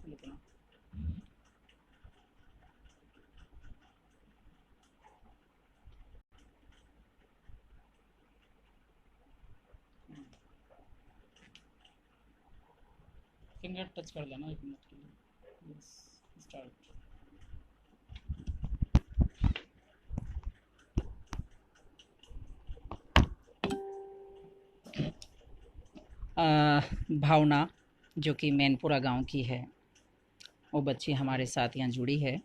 लिखना। Finger touch कर लेना 1 मिनट के लिए। Yes, start. भावना, जो कि मैनपुरा गांव की है, वो बच्ची हमारे साथ यहाँ जुड़ी है,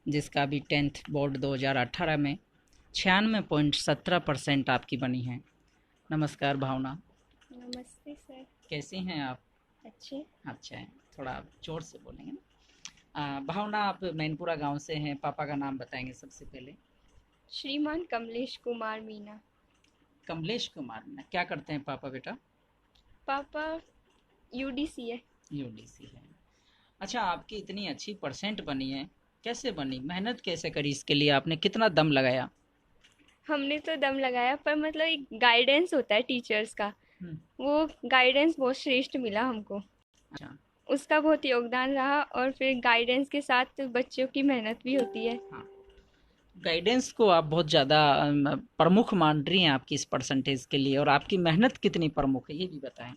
जिसका भी 10th बोर्ड 2018 में 96.17% आपकी बनी है। नमस्कार भावना। नमस्ते सर। कैसी हैं आप? अच्छे। अच्छा है, थोड़ा आप जोर से बोलेंगे ना। भावना, आप मैनपुरा गांव से हैं, पापा का नाम बताएंगे सबसे पहले। श्रीमान कमलेश कुमार मीना। कमलेश कुमार मीना। क्या करते हैं पापा बेटा? पापा यूडीसी है। यूडीसी है। अच्छा, आपकी इतनी अच्छी परसेंट बनी है, कैसे बनी? मेहनत कैसे करी इसके लिए? आपने कितना दम लगाया? हमने तो दम लगाया, पर मतलब एक गाइडेंस होता है टीचर्स का, हम्म, वो गाइडेंस बहुत श्रेष्ठ मिला हमको। अच्छा। उसका बहुत योगदान रहा, और फिर गाइडेंस के साथ बच्चों की मेहनत भी होती है। हाँ, गाइडेंस को आप बहुत ज़्यादा प्रमुख मान रही हैं आपकी इस परसेंटेज के लिए, और आपकी मेहनत कितनी प्रमुख है ये भी बताएं।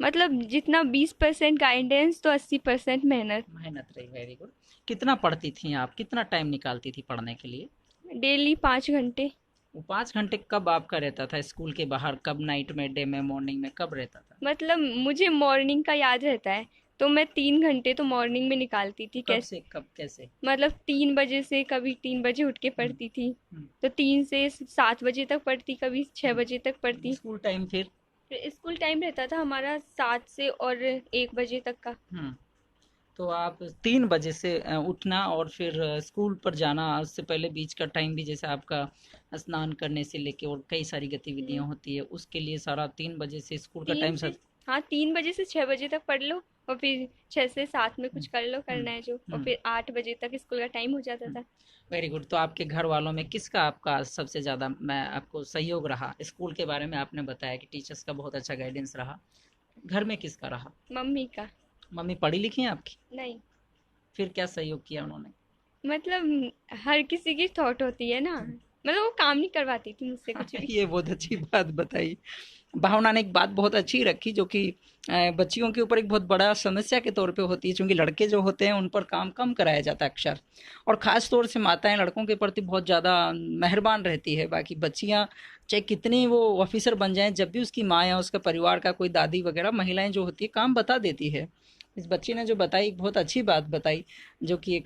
मतलब जितना 20% गाइडेंस तो 80% मेहनत। मेहनत रही, वेरी गुड। कितना पढ़ती थी आप? कितना टाइम निकालती थी पढ़ने के लिए? डेली 5 घंटे। वो 5 घंटे कब आपका रहता था स्कूल के बाहर? कब नाइट में, डे में, मॉर्निंग में, कब रहता था? मतलब मुझे मॉर्निंग का याद रहता है, तो मैं 3 घंटे तो मॉर्निंग में निकालती थी। कब कैसे? से कब, कैसे? मतलब 3 बजे से, कभी 3 बजे उठ के हम्म, पढ़ती थी, हम्म, तो 3 से 7 बजे तक पढ़ती, कभी 6 बजे तक पढ़ती। स्कूल टाइम फिर? फिर स्कूल टाइम रहता था हमारा 7 से और 1 बजे तक का। हम्म। तो आप 3 बजे से उठना, और फिर स्कूल पर जाना, उससे पहले बीच का टाइम भी, जैसे आपका स्नान करने से लेके और कई सारी हम्म, गतिविधियां होती है, उसके लिए सारा 3 बजे से स्कूल का तीन टाइम से सर। हाँ, 3 बजे से 6 बजे तक पढ़ लो, और फिर 6 से 7 में कुछ कर लो, हम्म, करना है जो, और हम्म, फिर 8 बजे तक स्कूल का टाइम हो जाता था। Very good. तो आपके घर वालों में किसका आपका सबसे ज़्यादा मैं आपको सहयोग रहा? स्कूल के बारे में आपने बताया कि टीचर्स का बहुत अच्छा गाइडेंस रहा, घर में किसका रहा? मम्मी का। मम्मी पढ़ी लिखी हैं आपकी? नहीं, फिर क्या सहयोग किया उन्होंने? मतलब हर किसी की थॉट होती है ना, मतलब वो काम नहीं करवाती थी मुझसे कुछ भी। ये बहुत अच्छी बात बताई। भावना ने एक बात बहुत अच्छी रखी, जो कि बच्चियों के ऊपर एक बहुत बड़ा समस्या के तौर पे होती है, क्योंकि लड़के जो होते हैं उन पर काम कम कराया जाता है अक्सर, और ख़ास तौर से माताएं लड़कों के प्रति बहुत ज़्यादा मेहरबान रहती है। बाकी बच्चियां चाहे कितनी वो ऑफिसर बन जाएं, जब भी उसकी माँ या उसका परिवार का कोई दादी वगैरह महिलाएं जो होती है काम बता देती है। इस बच्ची ने जो बताई, एक बहुत अच्छी बात बताई, जो कि एक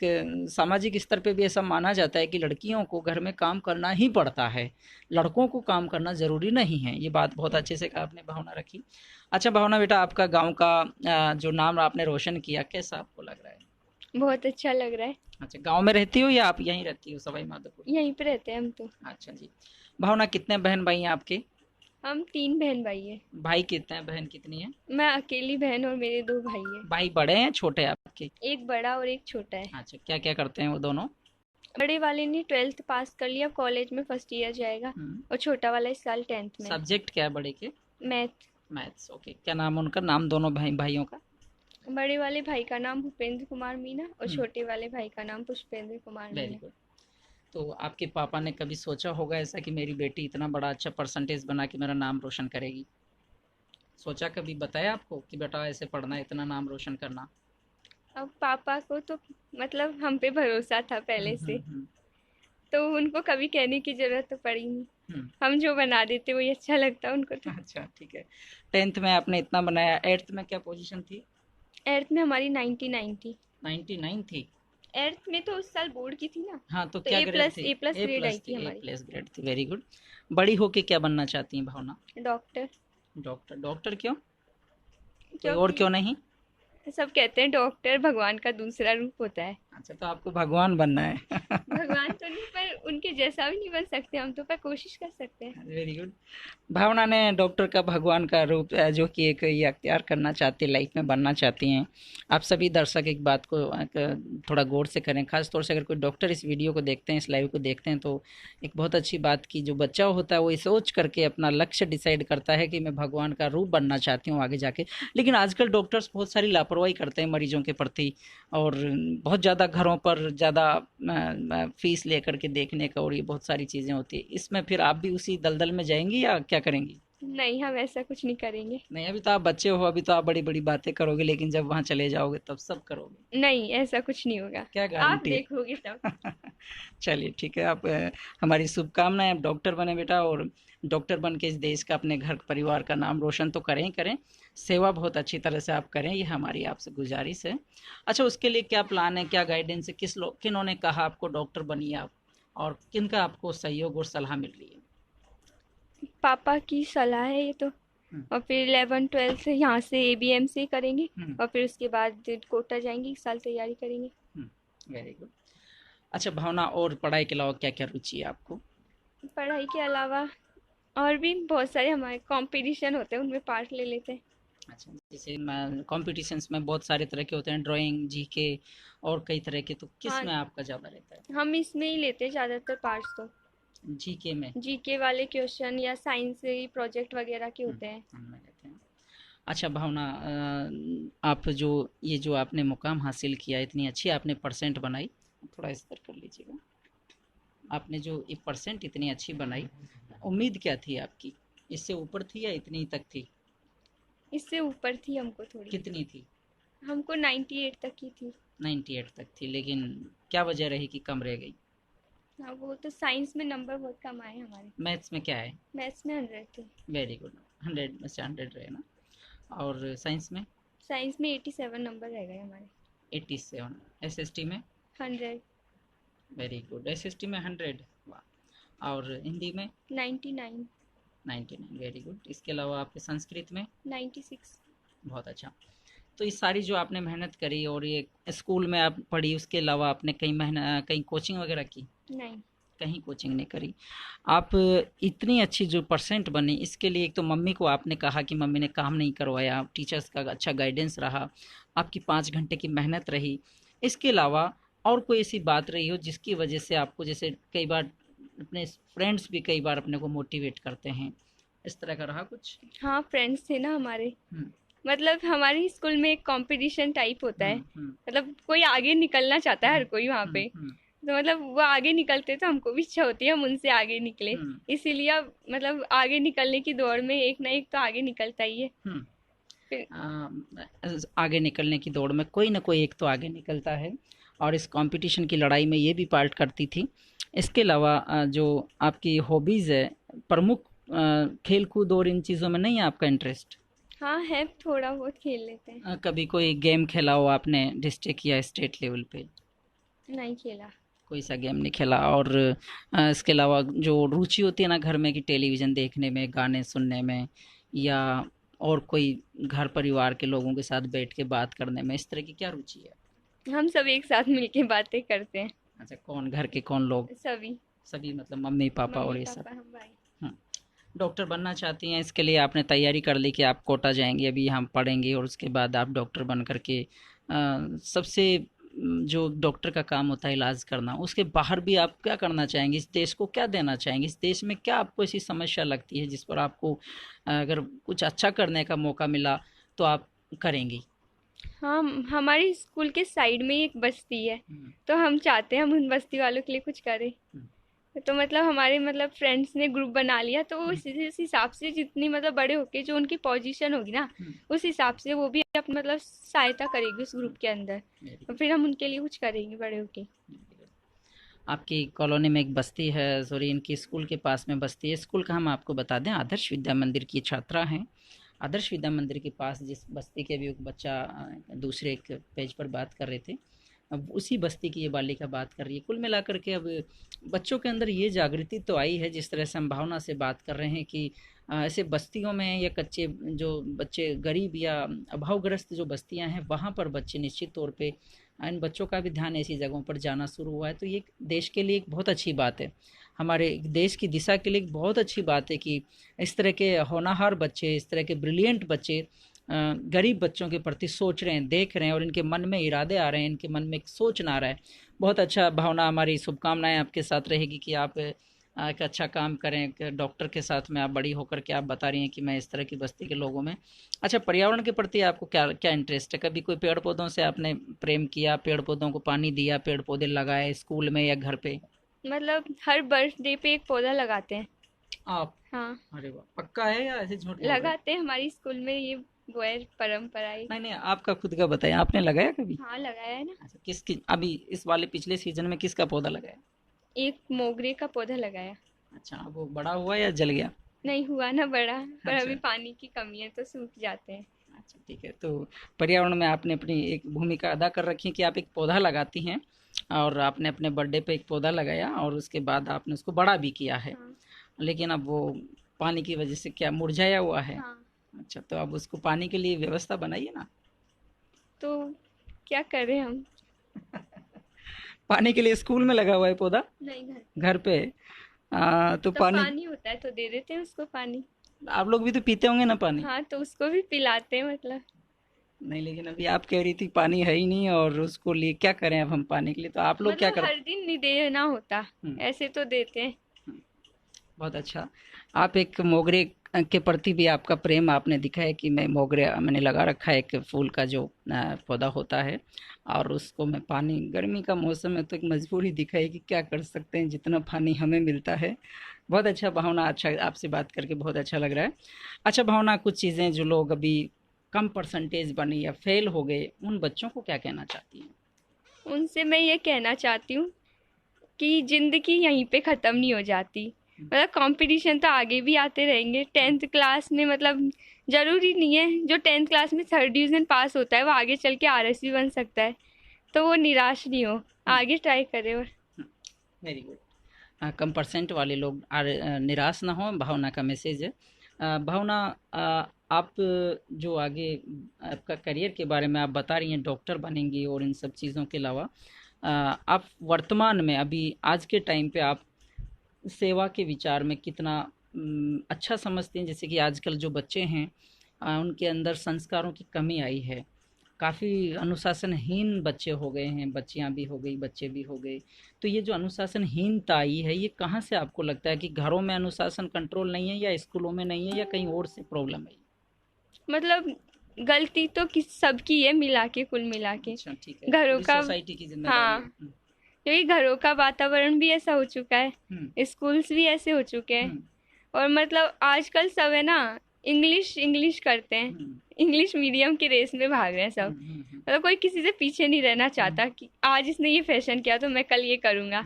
सामाजिक स्तर पे भी ऐसा माना जाता है कि लड़कियों को घर में काम करना ही पड़ता है, लड़कों को काम करना ज़रूरी नहीं है। ये बात बहुत अच्छे से कहा आपने, भावना रखी। अच्छा भावना बेटा, आपका गांव का जो नाम आपने रोशन किया, कैसा आपको लग रहा है? बहुत अच्छा लग रहा है। अच्छा, गांव में रहती हो या आप यहीं रहती हो सवाई माधोपुर? यहीं पे रहते हैं हम तो। अच्छा जी। भावना, कितने बहन भाई हैं आपके? हम 3 बहन भाई हैं। भाई कितने हैं, बहन कितनी है? मैं अकेली बहन और मेरे 2 भाई हैं। भाई बड़े हैं छोटे हैं आपके? एक बड़ा और एक छोटा है। अच्छा, क्या क्या करते हैं वो दोनों? बड़े वाले ने 12th पास कर लिया, कॉलेज में फर्स्ट ईयर जाएगा, और छोटा वाला इस साल 10th में। सब्जेक्ट क्या है बड़े के? मैथ। मैथ्स। ओके, क्या नाम है उनका? नाम दोनों भाइयों का? बड़े वाले भाई का नाम भूपेंद्र कुमार मीना, और हम्म, छोटे वाले भाई का नाम पुष्पेंद्र कुमार वेरी मीना। गुड। तो आपके पापा ने कभी सोचा होगा ऐसा कि मेरी बेटी इतना बड़ा अच्छा परसेंटेज बना के मेरा नाम रोशन करेगी? सोचा, कभी बताया आपको कि बेटा ऐसे पढ़ना है, इतना नाम रोशन करना? अब पापा को तो मतलब हम पे भरोसा था पहले से, तो उनको कभी कहने की जरूरत तो पड़ी नहीं। हम्म। हम जो बना देते वही अच्छा लगता उनको तो। अच्छा ठीक है। 10th में आपने इतना बनाया, 8th में क्या पोजीशन थी? 8th में हमारी 99 थी। 99 थी? 8th में तो उस साल बोर्ड की थी ना, हाँ, तो तो क्या ए ग्रेड प्लस थी? A plus A grade I plus थी, थी ए हमारी। प्लस ग्रेड थी, वेरी गुड। बड़ी होके क्या बनना चाहती हैं भावना? डॉक्टर। डॉक्टर? डॉक्टर क्यों? कोई और क्योंकि क्यों नहीं? सब कहते हैं डॉक्टर भगवान का दूसरा रूप होता है। अच्छा, तो आपको भगवान बनना है। भगवान तो नहीं, पर उनके जैसा भी नहीं बन सकते हम, तो पर कोशिश कर सकते हैं। Very good. भावना ने डॉक्टर का भगवान का रूप जो कि एक ये अख्तियार करना चाहती है, लाइफ में बनना चाहती हैं। आप सभी दर्शक एक बात को थोड़ा गौर से करें, खास तौर से अगर कोई डॉक्टर इस वीडियो को देखते हैं, इस लाइव को देखते हैं, तो एक बहुत अच्छी बात की जो बच्चा होता है वो ये सोच करके अपना लक्ष्य डिसाइड करता है कि मैं भगवान का रूप बनना चाहती हूँ आगे जाके। लेकिन आजकल डॉक्टर्स बहुत सारी लापरवाही करते हैं मरीजों के प्रति, और बहुत ज़्यादा घरों पर ज़्यादा फीस लेकर के देखने का, और ये बहुत सारी चीज़ें होती है। इसमें फिर आप भी उसी दलदल में जाएंगी या क्या करेंगी? नहीं, हम ऐसा कुछ नहीं करेंगे। नहीं, अभी तो आप बच्चे हो, अभी तो आप बड़ी बड़ी बातें करोगे, लेकिन जब वहां चले जाओगे तब सब करोगे। नहीं, ऐसा कुछ नहीं होगा। क्या आप गारंटी देखोगे तब। है? चलिए ठीक है, आप हमारी शुभकामनाएं, आप डॉक्टर बने बेटा, और डॉक्टर बन के इस देश का, अपने घर परिवार का नाम रोशन तो करें ही करें, सेवा बहुत अच्छी तरह से आप करें, ये हमारी आपसे गुजारिश है। अच्छा, उसके लिए क्या प्लान है, क्या गाइडेंस है, किन्हों ने कहा आपको डॉक्टर बनिए आप, और किनका आपको सहयोग और सलाह मिल रही है? पापा की सलाह है ये तो। हम्म, और फिर 11-12 से यहाँ से ABM से करेंगे, हम्म, और फिर उसके बाद कोटा जाएंगे, 1 साल तैयारी करेंगे। Very good. अच्छा भावना, और पढ़ाई के अलावा क्या क्या रुचि है आपको? पढ़ाई के अलावा और भी बहुत सारे हमारे कंपटीशन होते हैं, उनमें पार्ट ले लेते हैं। अच्छा, जैसे कॉम्पिटिशन्स में बहुत सारे तरह के होते हैं, ड्राइंग, जीके और कई तरह के, तो किस हाँ, में आपका ज़्यादा रहता है? हम इसमें ही लेते हैं ज़्यादातर पार्ट्स तो। जीके में? जीके वाले क्वेश्चन या साइंस से प्रोजेक्ट वगैरह के हम्म, होते हैं। उनमें रहते हैं। अच्छा भावना, आप जो ये जो आपने मुकाम हासिल किया, इतनी अच्छी आपने परसेंट बनाई, थोड़ा इस तरह कर लीजिएगा, आपने जो ये परसेंट इतनी अच्छी बनाई, उम्मीद क्या थी आपकी? इससे ऊपर थी या इतनी तक थी? इससे ऊपर थी हमको थोड़ी। कितनी थी? हमको 98 तक की थी। 98 तक थी, लेकिन क्या वजह रही कि कम रह गई? हाँ, वो तो साइंस में नंबर बहुत कम आए हमारे। मैथ्स में क्या है? मैथ्स में 100 थे। वेरी गुड, 100 में से 100 रहे ना। और साइंस में? साइंस में 87 नंबर रह गए हमारे। 87। एसएसटी में? 100। वेरी गुड, एसएसटी में 100, वाह। और हिंदी में? 99। 99, वेरी गुड। इसके अलावा आपके संस्कृत में? 96। बहुत अच्छा। तो ये सारी जो आपने मेहनत करी, और ये स्कूल में आप पढ़ी, उसके अलावा आपने कहीं कोचिंग वगैरह की? नहीं। कहीं कोचिंग नहीं करी। आप इतनी अच्छी जो परसेंट बनी, इसके लिए एक तो मम्मी को आपने कहा कि मम्मी ने काम नहीं करवाया, टीचर्स का अच्छा गाइडेंस रहा, आपकी 5 घंटे की मेहनत रही, इसके अलावा और कोई ऐसी बात रही हो जिसकी वजह से आपको, जैसे कई बार अपने फ्रेंड्स भी कई बार अपने को मोटिवेट करते हैं, इस तरह का रहा कुछ? हाँ, फ्रेंड्स थे ना हमारे। हम्म, मतलब हमारे स्कूल में एक कंपटीशन टाइप होता है। हम्म, मतलब कोई आगे निकलना चाहता है, हर कोई वहाँ पे। हम्म, तो मतलब वो आगे निकलते, तो हमको भी इच्छा होती है हम उनसे आगे निकले। हम्म, इसीलिए अब मतलब आगे निकलने की दौड़ में एक ना एक तो आगे निकलता ही है। हम्म। फिर आगे निकलने की दौड़ में कोई ना कोई एक तो आगे निकलता है, और इस कंपटीशन की लड़ाई में ये भी पार्ट करती थी। इसके अलावा जो आपकी हॉबीज़ है, प्रमुख खेल कूद और इन चीज़ों में नहीं है आपका इंटरेस्ट? हाँ, है, थोड़ा बहुत खेल लेते हैं। कभी कोई गेम खेला हो आपने डिस्ट्रिक्ट या स्टेट लेवल पे? नहीं खेला। कोई सा गेम नहीं खेला? और इसके अलावा जो रुचि होती है ना घर में, कि टेलीविज़न देखने में, गाने सुनने में, या और कोई घर परिवार के लोगों के साथ बैठ के बात करने में, इस तरह की क्या रुचि है? हम सब एक साथ मिलके बातें करते हैं। अच्छा, कौन, घर के कौन लोग? सभी। सभी मतलब मम्मी पापा और मम्मी ये सब? पापा, हम भाई। हम्म। डॉक्टर बनना चाहती हैं, इसके लिए आपने तैयारी कर ली कि आप कोटा जाएंगी, अभी हम पढ़ेंगे, और उसके बाद आप डॉक्टर बन करके सबसे जो डॉक्टर का काम होता है इलाज करना, उसके बाहर भी आप क्या करना चाहेंगे, इस देश को क्या देना चाहेंगे? इस देश में क्या आपको ऐसी समस्या लगती है जिस पर आपको अगर कुछ अच्छा करने का मौका मिला तो आप करेंगी? हाँ, हमारे स्कूल के साइड में एक बस्ती है। हम्म, तो हम चाहते हैं हम उन बस्ती वालों के लिए कुछ करें। हम्म, तो मतलब हमारे मतलब फ्रेंड्स ने ग्रुप बना लिया, तो वो हम्म, इस हिसाब से जितनी मतलब बड़े होके जो उनकी पोजीशन होगी ना, हम्म, उस हिसाब से वो भी अपनी मतलब सहायता करेगी उस ग्रुप के अंदर। very और फिर हम उनके लिए कुछ करेंगे बड़े होके। good। आपकी कॉलोनी में एक बस्ती है, सॉरी इनकी स्कूल के पास में बस्ती है, स्कूल का हम आपको बता दें, आदर्श विद्या मंदिर की छात्रा हैं। आदर्श विद्या मंदिर के पास जिस बस्ती के भी एक बच्चा दूसरे एक पेज पर बात कर रहे थे, अब उसी बस्ती की ये बालिका बात कर रही है। कुल मिलाकर के अब बच्चों के अंदर ये जागृति तो आई है, जिस तरह से हम भावना से बात कर रहे हैं कि ऐसे बस्तियों में या कच्चे जो बच्चे गरीब या अभावग्रस्त जो बस्तियां हैं, वहाँ पर बच्चे निश्चित तौर पे इन बच्चों का भी ध्यान ऐसी जगहों पर जाना शुरू हुआ है। तो ये देश के लिए एक बहुत अच्छी बात है, हमारे देश की दिशा के लिए एक बहुत अच्छी बात है कि इस तरह के होनहार बच्चे, इस तरह के ब्रिलियंट बच्चे गरीब बच्चों के प्रति सोच रहे हैं, देख रहे हैं, और इनके मन में इरादे आ रहे हैं, इनके मन में एक सोच आ रहा है। बहुत अच्छा भावना, हमारी शुभकामनाएं आपके साथ रहेगी कि आप एक अच्छा काम करें। एक डॉक्टर के साथ में आप बड़ी होकर के आप बता रही हैं कि मैं इस तरह की बस्ती के लोगों में। अच्छा, पर्यावरण के प्रति आपको क्या क्या इंटरेस्ट है? कभी कोई पेड़ पौधों से आपने प्रेम किया, पेड़ पौधों को पानी दिया, पेड़ पौधे लगाए स्कूल में या घर पे? मतलब हर बर्थडे पे एक पौधा लगाते हैं। आप? हाँ, अरे वाह, पक्का है या ऐसे झूठ बोल रहे हैं? लगाते हैं, हमारी स्कूल में ये वो है परंपरा है। नहीं नहीं, आपका खुद का बताएं, आपने लगाया कभी? हाँ, लगाया है ना। अच्छा, किसकी अभी इस वाले पिछले सीजन में किसका पौधा लगाया? एक मोगरे का पौधा लगाया। अच्छा, अब वो बड़ा हुआ या जल गया? नहीं हुआ ना बड़ा, पर अच्छा अभी पानी की कमी है तो सूख जाते हैं। अच्छा, ठीक है। तो पर्यावरण में आपने अपनी एक भूमिका अदा कर रखी है कि आप एक पौधा लगाती हैं, और आपने अपने बर्थडे पे एक पौधा लगाया और उसके बाद आपने उसको बड़ा भी किया है। हाँ। लेकिन अब वो पानी की वजह से क्या मुरझाया हुआ है? हाँ, अच्छा, तो अब उसको पानी के लिए व्यवस्था बनाइए ना। तो क्या करें हम। पानी के लिए स्कूल में लगा हुआ है पौधा? नहीं, घर घर पे? तो तो पानी पानी होता है तो दे देते हैं उसको पानी। आप लोग भी तो पीते होंगे ना पानी? हाँ, तो उसको भी पिलाते हैं मतलब। नहीं, लेकिन अभी आप कह रही थी पानी है ही नहीं, और उसको लिए क्या करें अब हम पानी के लिए? तो आप लोग क्या मतलब कर? हर दिन नहीं देना होता, हम्म, ऐसे तो देते हैं। बहुत अच्छा। आप एक मोगरे के प्रति भी आपका प्रेम आपने दिखाया कि मैं मोगरे मैंने लगा रखा है, एक फूल का जो पौधा होता है, और उसको मैं पानी, गर्मी का मौसम है तो एक मजबूरी दिखाई कि क्या कर सकते हैं, जितना पानी हमें मिलता है। बहुत अच्छा भावना, अच्छा आपसे बात करके बहुत अच्छा लग रहा है। अच्छा भावना, कुछ चीज़ें जो लोग अभी कम परसेंटेज बनी या फेल हो गए, उन बच्चों को क्या कहना चाहती हैं? उनसे मैं ये कहना चाहती हूँ कि जिंदगी यहीं पे ख़त्म नहीं हो जाती। मतलब कंपटीशन तो आगे भी आते रहेंगे। 10th क्लास में मतलब ज़रूरी नहीं है जो 10th क्लास में 3rd डिवीज़न पास होता है वो आगे चल के RS भी बन सकता है। तो वो निराश नहीं हो, आगे ट्राई करे। और वेरी गुड। कम परसेंट वाले लोग निराश ना हो, भावना का मैसेज है। भावना, आप जो आगे आपका करियर के बारे में आप बता रही हैं, डॉक्टर बनेंगी और इन सब चीज़ों के अलावा आप वर्तमान में अभी आज के टाइम पे आप सेवा के विचार में कितना अच्छा समझते हैं? जैसे कि आजकल जो बच्चे हैं उनके अंदर संस्कारों की कमी आई है, काफ़ी अनुशासनहीन बच्चे हो गए हैं, बच्चियां भी हो गई, बच्चे भी हो गए। तो ये जो अनुशासनहीनता आई है, ये कहाँ से आपको लगता है? कि घरों में अनुशासन कंट्रोल नहीं है, या स्कूलों में नहीं है, या कहीं और से प्रॉब्लम है? मतलब गलती तो किस सबकी है, मिला के कुल मिला के अच्छा, ठीक है, घरों पूरी का। सोसाइटी की जिम्मेदारी हाँ, है। क्योंकि घरों का वातावरण भी ऐसा हो चुका है, हम्म, स्कूल्स भी ऐसे हो चुके हैं। हम्म, और मतलब आजकल सब है ना, इंग्लिश इंग्लिश करते हैं, हम्म, इंग्लिश मीडियम की रेस में भाग रहे हैं सब। मतलब कोई किसी से पीछे नहीं रहना चाहता कि आज इसने ये फैशन किया तो मैं कल ये करूँगा।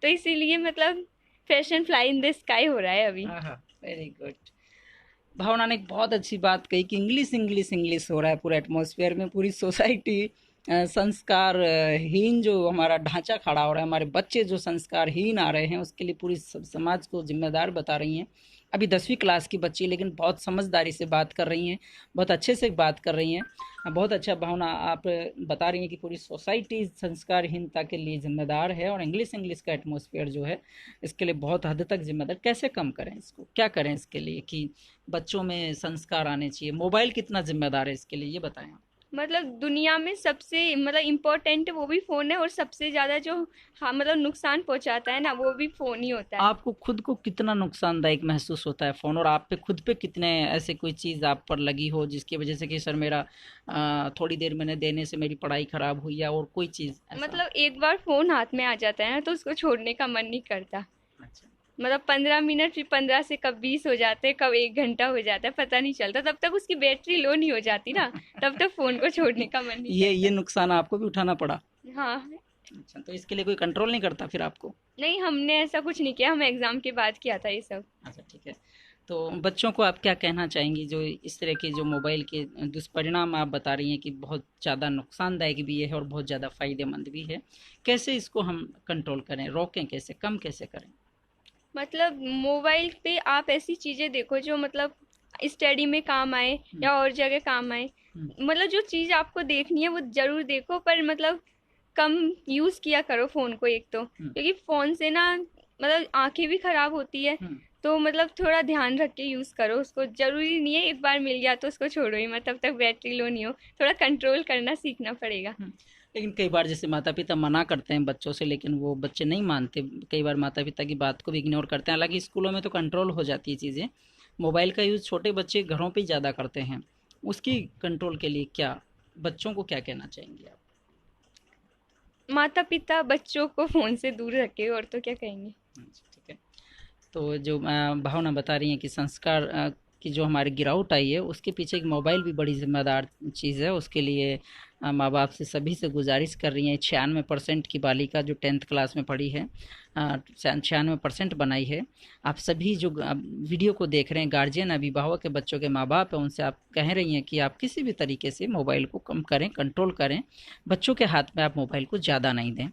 तो इसीलिए मतलब fashion fly in the sky हो रहा है अभी। Very good. भावना ने एक बहुत अच्छी बात कही कि इंग्लिश इंग्लिश इंग्लिश हो रहा है पूरे एटमॉस्फेयर में, पूरी सोसाइटी संस्कारहीन, जो हमारा ढांचा खड़ा हो रहा है, हमारे बच्चे जो संस्कारहीन आ रहे हैं, उसके लिए पूरी समाज को जिम्मेदार बता रही हैं। अभी 10वीं क्लास की बच्ची, लेकिन बहुत समझदारी से बात कर रही हैं, बहुत अच्छे से बात कर रही हैं। बहुत अच्छा भावना, आप बता रही हैं कि पूरी सोसाइटी संस्कारहीनता के लिए जिम्मेदार है, और इंग्लिश इंग्लिश का एटमॉस्फेयर जो है इसके लिए बहुत हद तक जिम्मेदार। कैसे कम करें इसको, क्या करें इसके लिए कि बच्चों में संस्कार आने चाहिए? मोबाइल कितना जिम्मेदार है इसके लिए, ये बताएं आप। मतलब दुनिया में सबसे मतलब इम्पोर्टेंट वो भी फ़ोन है, और सबसे ज़्यादा जो हाँ मतलब नुकसान पहुंचाता है ना वो भी फ़ोन ही होता है। आपको खुद को कितना नुकसानदायक महसूस होता है फ़ोन, और आप पे खुद पे कितने ऐसे कोई चीज़ आप पर लगी हो जिसकी वजह से कि सर मेरा थोड़ी देर मैंने देने से मेरी पढ़ाई ख़राब हुई, या और कोई चीज़ ऐसा? मतलब एक बार फ़ोन हाथ में आ जाता है ना तो उसको छोड़ने का मन नहीं करता। अच्छा, मतलब 15 मिनट, फिर 15 से कब 20 हो जाते हैं, कब 1 घंटा हो जाता है, पता नहीं चलता। तब तक उसकी बैटरी लो नहीं हो जाती ना, तब तक फ़ोन को छोड़ने का मन नहीं ये करता। नुकसान आपको भी उठाना पड़ा? हाँ। अच्छा, तो इसके लिए कोई कंट्रोल नहीं करता फिर आपको? नहीं, हमने ऐसा कुछ नहीं किया, हम एग्ज़ाम के बाद किया था ये सब। अच्छा, ठीक है। तो बच्चों को आप क्या कहना चाहेंगी जो इस तरह के जो मोबाइल के दुष्परिणाम आप बता रही हैं कि बहुत ज़्यादा नुकसानदायक भी है और बहुत ज़्यादा फ़ायदेमंद भी है, कैसे इसको हम कंट्रोल करें, रोकें कैसे, कम कैसे करें? मतलब मोबाइल पे आप ऐसी चीज़ें देखो जो मतलब स्टडी में काम आए हम्म, या और जगह काम आए। हम्म, मतलब जो चीज़ आपको देखनी है वो ज़रूर देखो, पर मतलब कम यूज़ किया करो फ़ोन को एक तो, हम्म, क्योंकि फ़ोन से ना मतलब आंखें भी ख़राब होती है। हम्म, तो मतलब थोड़ा ध्यान रख के यूज़ करो उसको। ज़रूरी नहीं है एक बार मिल गया तो उसको छोड़ो ही मत, तब तक बैटरी लो नहीं हो। थोड़ा कंट्रोल करना सीखना पड़ेगा। हम्म। लेकिन कई बार जैसे माता पिता मना करते हैं बच्चों से, लेकिन वो बच्चे नहीं मानते, कई बार माता पिता की बात को भी इग्नोर करते हैं। हालांकि स्कूलों में तो कंट्रोल हो जाती है चीज़ें, मोबाइल का यूज़ छोटे बच्चे घरों पे ज़्यादा करते हैं, उसकी कंट्रोल के लिए क्या, बच्चों को क्या कहना चाहेंगे आप? माता पिता बच्चों को फ़ोन से दूर रखे, और तो क्या कहेंगे। ठीक है। तो जो भावना बता रही हैं कि संस्कार की जो हमारी गिरावट आई है उसके पीछे एक मोबाइल भी बड़ी जिम्मेदार चीज़ है। उसके लिए माँ बाप से सभी से गुजारिश कर रही हैं, 96% की बालिका जो 10th क्लास में पढ़ी है 96% बनाई है। आप सभी जो वीडियो को देख रहे हैं, गार्जियन, अभिभावक के बच्चों के माँ बाप हैं, उनसे आप कह रही हैं कि आप किसी भी तरीके से मोबाइल को कम करें, कंट्रोल करें, बच्चों के हाथ में आप मोबाइल को ज़्यादा नहीं दें।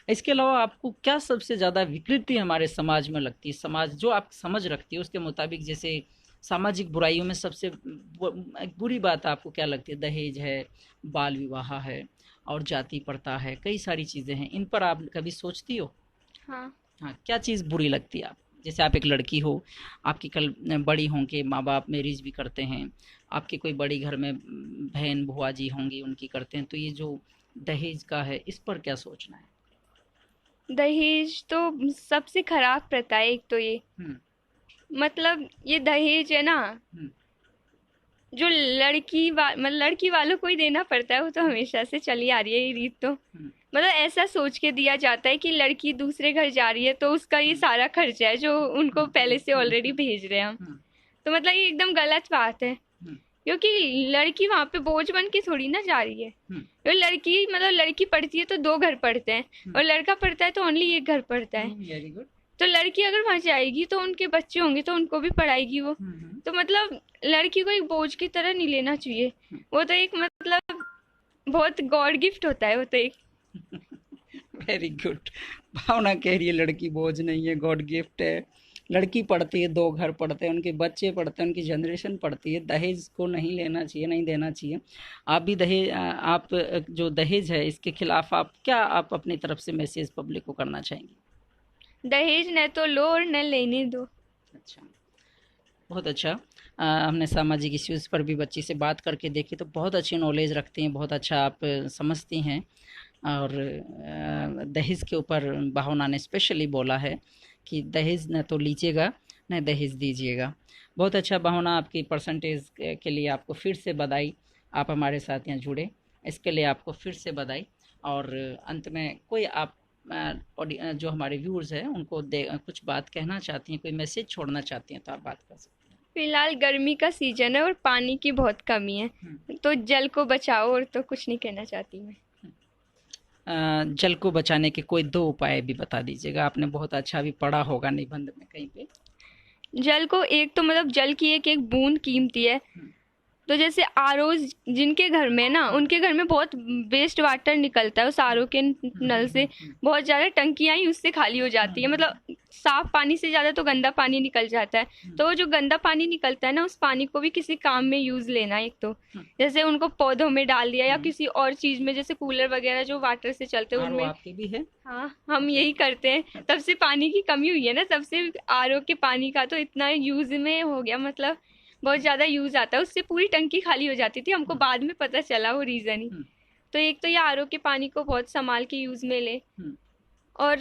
इसके अलावा आपको क्या सबसे ज़्यादा विकृति हमारे समाज में लगती है, समाज जो आप समझ रखती है उसके मुताबिक, जैसे सामाजिक बुराइयों में सबसे बुरी बात आपको क्या लगती है? दहेज है, बाल विवाह है और जाति प्रथा है, कई सारी चीज़ें हैं, इन पर आप कभी सोचती हो? हाँ। हाँ, क्या चीज़ बुरी लगती है आप? जैसे आप एक लड़की हो, आपकी कल बड़ी होंगे, माँ बाप मैरिज भी करते हैं, आपके कोई बड़ी घर में बहन बुआ जी होंगी, उनकी करते हैं, तो ये जो दहेज का है इस पर क्या सोचना है? दहेज तो सबसे खराब प्रथा है एक तो ये। हम्म, मतलब ये दहेज है ना, हम्म, जो मतलब लड़की वालों को ही देना पड़ता है, वो तो हमेशा से चली आ रही है ये रीत तो। हम्म, मतलब ऐसा सोच के दिया जाता है कि लड़की दूसरे घर जा रही है तो उसका ये सारा खर्चा है जो उनको पहले से ऑलरेडी भेज रहे हैं हम। हम्म, तो मतलब ये एकदम गलत बात है, हम्म, क्योंकि लड़की वहां पे बोझ बन के थोड़ी ना जा रही है। हम्म, तो लड़की मतलब लड़की पढ़ती है तो दो घर पढ़ते हैं, और लड़का पढ़ता है तो ओनली एक घर पढ़ता है। Very good. तो लड़की अगर वहां जाएगी तो उनके बच्चे होंगे तो उनको भी पढ़ाएगी वो। हम्म, तो मतलब लड़की को एक बोझ की तरह नहीं लेना चाहिए। हम्म, वो तो एक मतलब बहुत गॉड गिफ्ट होता है वो तो एक। Very good. भावना कह रही है लड़की बोझ नहीं है, गॉड गिफ्ट है। लड़की पढ़ती है, दो घर पढ़ते हैं, उनके बच्चे पढ़ते हैं, उनकी जनरेशन पढ़ती है, दहेज को नहीं लेना चाहिए, नहीं देना चाहिए। आप भी दहेज आप जो दहेज है इसके खिलाफ आप क्या, आप अपनी तरफ से मैसेज पब्लिक को करना चाहेंगे? दहेज न तो लो और न लेने दो। अच्छा, बहुत अच्छा। हमने सामाजिक इश्यूज़ पर भी बच्ची से बात करके देखी तो बहुत अच्छी नॉलेज रखती हैं, बहुत अच्छा आप समझती हैं। और दहेज के ऊपर भावना ने स्पेशली बोला है कि दहेज न तो लीजिएगा न दहेज दीजिएगा। बहुत अच्छा भावना, आपकी परसेंटेज के लिए आपको फिर से बधाई। आप हमारे साथ यहाँ जुड़े, इसके लिए आपको फिर से बधाई। और अंत में कोई आप जो हमारे व्यूअर्स हैं उनको कुछ बात कहना चाहती हैं, कोई मैसेज छोड़ना चाहती हैं, तो आप बात कर सकते फिलहाल गर्मी का सीजन है और पानी की बहुत कमी है, हैं। तो जल को बचाओ, और तो कुछ नहीं कहना चाहती मैं। जल को बचाने के कोई दो उपाय भी बता दीजिएगा, आपने बहुत अच्छा भी पढ़ा होगा निबंध में कहीं पे। जल को एक तो मतलब जल की एक एक बूंद कीमती है। हम्म, तो जैसे आरओ जिनके घर में ना, उनके घर में बहुत वेस्ट वाटर निकलता है उस आरओ के नल से। बहुत ज़्यादा टंकियाँ ही उससे खाली हो जाती है, मतलब साफ पानी से ज़्यादा तो गंदा पानी निकल जाता है। तो वो जो गंदा पानी निकलता है ना, उस पानी को भी किसी काम में यूज़ लेना एक तो, जैसे उनको पौधों में डाल दिया या किसी और चीज़ में, जैसे कूलर वगैरह जो वाटर से चलते हैं आरओ उनमें। आपके भी है? हाँ, हम यही करते हैं, तब से पानी की कमी हुई है ना, तब से आरओ के पानी का तो इतना यूज़ में हो गया, मतलब बहुत ज़्यादा यूज़ आता है, उससे पूरी टंकी खाली हो जाती थी, हमको बाद में पता चला वो रीज़न ही। हम्म, तो एक तो ये आरओ के पानी को बहुत संभाल के यूज़ में ले, हम्म, और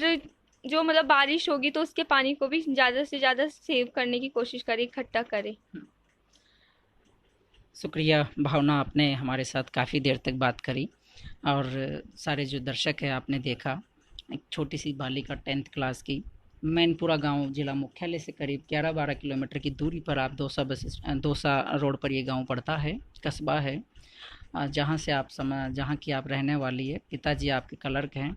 जो मतलब बारिश होगी तो उसके पानी को भी ज़्यादा से ज़्यादा सेव करने की कोशिश करे, इकट्ठा करे। हम्म। शुक्रिया भावना, आपने हमारे साथ काफ़ी देर तक बात करी। और सारे जो दर्शक हैं, आपने देखा एक छोटी सी बालिका 10th क्लास की, मैनपुरा गांव जिला मुख्यालय से करीब 11-12 किलोमीटर की दूरी पर आप दौसा रोड पर ये गांव पड़ता है, कस्बा है। जहाँ से आप जहाँ की आप रहने वाली है, पिताजी आपके क्लर्क हैं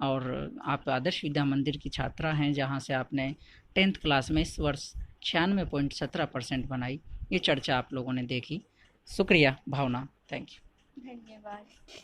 और आप आदर्श विद्या मंदिर की छात्रा हैं, जहाँ से आपने 10th क्लास में इस वर्ष 96.17% बनाई। ये चर्चा आप लोगों ने देखी। शुक्रिया भावना, थैंक यू। धन्यवाद।